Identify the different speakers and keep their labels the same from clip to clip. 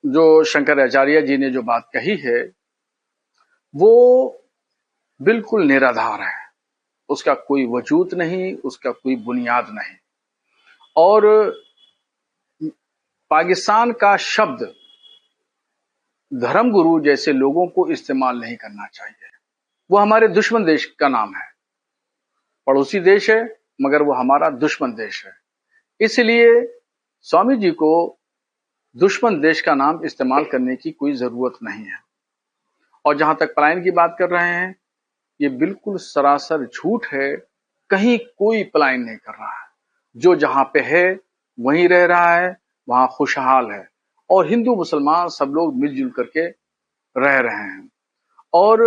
Speaker 1: جو शंकराचार्य जी ने जो बात कही है वो बिल्कुल निराधार है, उसका कोई वजूद नहीं, उसका कोई बुनियाद नहीं। और पाकिस्तान का शब्द धर्मगुरु जैसे लोगों को इस्तेमाल नहीं करना चाहिए। वो हमारे दुश्मन देश का नाम है, पड़ोसी देश है मगर वो हमारा दुश्मन देश है। इसलिए स्वामी जी को दुश्मन देश का नाम इस्तेमाल करने की कोई जरूरत नहीं है। और जहां तक पलायन की बात कर रहे हैं, ये बिल्कुल सरासर झूठ है। कहीं कोई पलायन नहीं कर रहा है। जो जहां पे है वहीं रह रहा है, वहां खुशहाल है और हिंदू मुसलमान सब लोग मिलजुल करके रह रहे हैं। और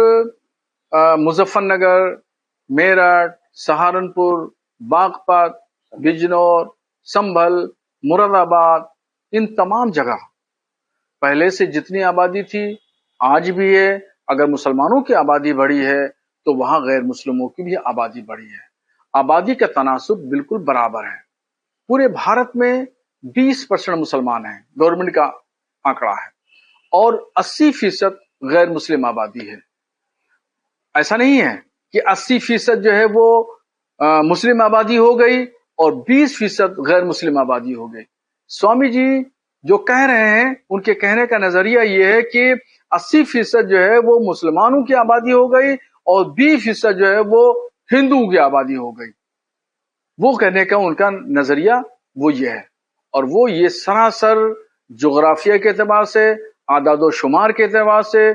Speaker 1: मुजफ्फरनगर, मेरठ, सहारनपुर, बागपत, बिजनौर, संभल, मुरादाबाद, इन तमाम जगह पहले से जितनी आबादी थी आज भी है। अगर मुसलमानों की आबादी बढ़ी है तो वहां गैर मुस्लिमों की भी आबादी बढ़ी है। आबादी का तनासुब बिल्कुल बराबर है। पूरे भारत में 20% मुसलमान हैं, गवर्नमेंट का आंकड़ा है, और 80% गैर मुस्लिम आबादी है। ऐसा नहीं है कि 80% जो है वो मुस्लिम आबादी हो गई और 20% गैर मुस्लिम आबादी हो गई। स्वामी जी जो कह रहे हैं, उनके कहने का नजरिया ये है कि 80% जो है वो मुसलमानों की आबादी हो गई और 20% जो है वो हिंदुओं की आबादी हो गई। वो कहने का उनका नजरिया वो ये है। और वो ये सरासर जोग्राफिया के एतबार से, आदादो शुमार के एतबार से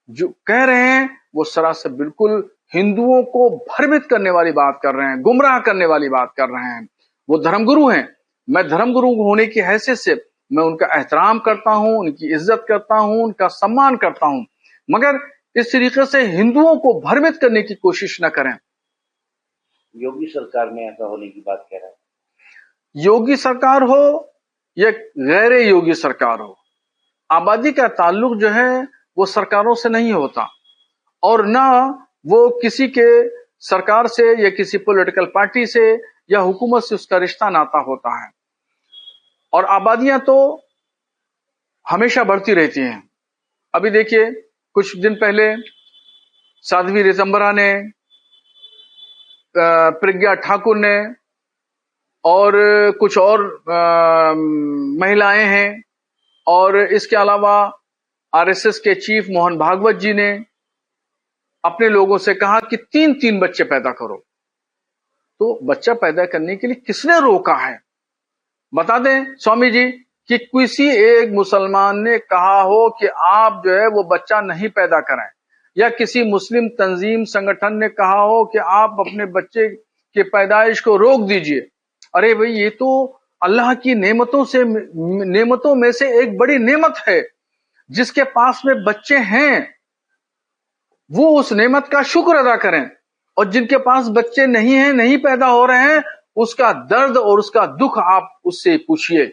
Speaker 1: जो कह रहे हैं वो सरासर बिल्कुल हिंदुओं को भ्रमित करने वाली बात कर रहे हैं, गुमराह करने वाली बात कर रहे हैं। वो धर्मगुरु हैं। मैं धर्मगुरु होने की हैसियत से मैं उनका एहतराम करता हूं, उनकी इज्जत करता हूं, उनका सम्मान करता हूं, मगर इस तरीके से हिंदुओं को भ्रमित करने की कोशिश न करें।
Speaker 2: योगी सरकार में ऐसा होने की बात कह रहा है।
Speaker 1: योगी सरकार हो या गैर योगी सरकार हो, आबादी का ताल्लुक जो है वो सरकारों से नहीं होता और ना वो किसी के सरकार से या किसी पॉलिटिकल पार्टी से या हुकूमत से उसका रिश्ता नाता होता है। और आबादियां तो हमेशा बढ़ती रहती हैं। अभी देखिए, कुछ दिन पहले साध्वी ऋतंबरा ने, प्रज्ञा ठाकुर ने और कुछ और महिलाएं हैं, और इसके अलावा आरएसएस के चीफ मोहन भागवत जी ने अपने लोगों से कहा कि 3-3 बच्चे पैदा करो। तो बच्चा पैदा करने के लिए किसने रोका है? बता दें स्वामी जी कि किसी एक मुसलमान ने कहा हो कि आप जो है वो बच्चा नहीं पैदा करें, या किसी मुस्लिम तंजीम संगठन ने कहा हो कि आप अपने बच्चे के पैदाइश को रोक दीजिए। अरे भाई, ये तो अल्लाह की नेमतों में से एक बड़ी नेमत है। जिसके पास में बच्चे हैं वो उस नेमत का शुक्र अदा करें, और जिनके पास बच्चे नहीं हैं, नहीं पैदा हो रहे हैं, उसका दर्द और उसका दुख आप उससे पूछिए।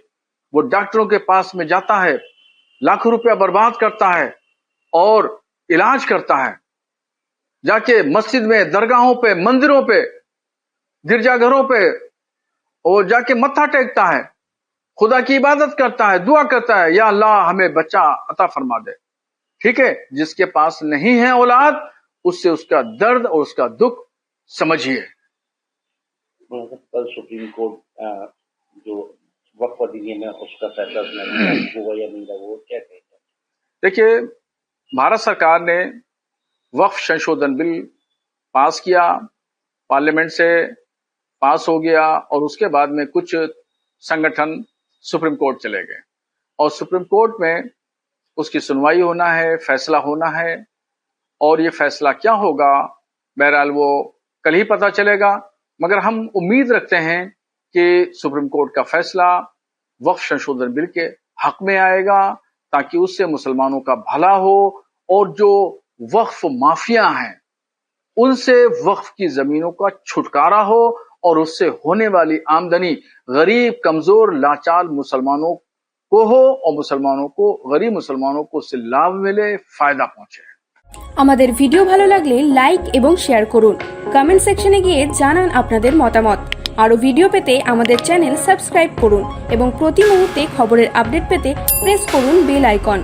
Speaker 1: वो डॉक्टरों के पास में जाता है, लाखों रुपया बर्बाद करता है और इलाज करता है, जाके मस्जिद में, दरगाहों पे, मंदिरों पे, गिरजाघरों पे और जाके मत्था टेकता है, खुदा की इबादत करता है, दुआ करता है, या अल्लाह हमें बच्चा अता फरमा दे। ठीक है, जिसके पास नहीं है औलाद, उससे उसका दर्द और उसका दुख समझिए।
Speaker 2: कल सुप्रीम कोर्ट जो वक्फ अधिनियम है उसका फैसला हुआ या नहीं, वो क्या कहेगा?
Speaker 1: देखिए, भारत सरकार ने वक्फ संशोधन बिल पास किया, पार्लियामेंट से पास हो गया, और उसके बाद में कुछ संगठन सुप्रीम कोर्ट चले गए, और सुप्रीम कोर्ट में उसकी सुनवाई होना है, फैसला होना है, और ये फैसला क्या होगा बहरहाल वो कल ही पता चलेगा। मगर हम उम्मीद रखते हैं कि सुप्रीम कोर्ट का फैसला वक्फ संशोधन बिल के हक में आएगा, ताकि उससे मुसलमानों का भला हो और जो वक्फ माफिया हैं उनसे वक्फ की जमीनों का छुटकारा हो, और उससे होने वाली आमदनी गरीब, कमजोर, लाचार मुसलमानों को हो, और गरीब मुसलमानों को उससे लाभ मिले, फायदा पहुंचे।
Speaker 3: আমাদের ভিডিও ভালো লাগলে লাইক এবং শেয়ার করুন। কমেন্ট সেকশনে গিয়ে জানান আপনাদের মতামত। আরও ভিডিও পেতে আমাদের চ্যানেল সাবস্ক্রাইব করুন এবং প্রতি মুহূর্তে খবরের আপডেট পেতে প্রেস করুন বেল আইকন।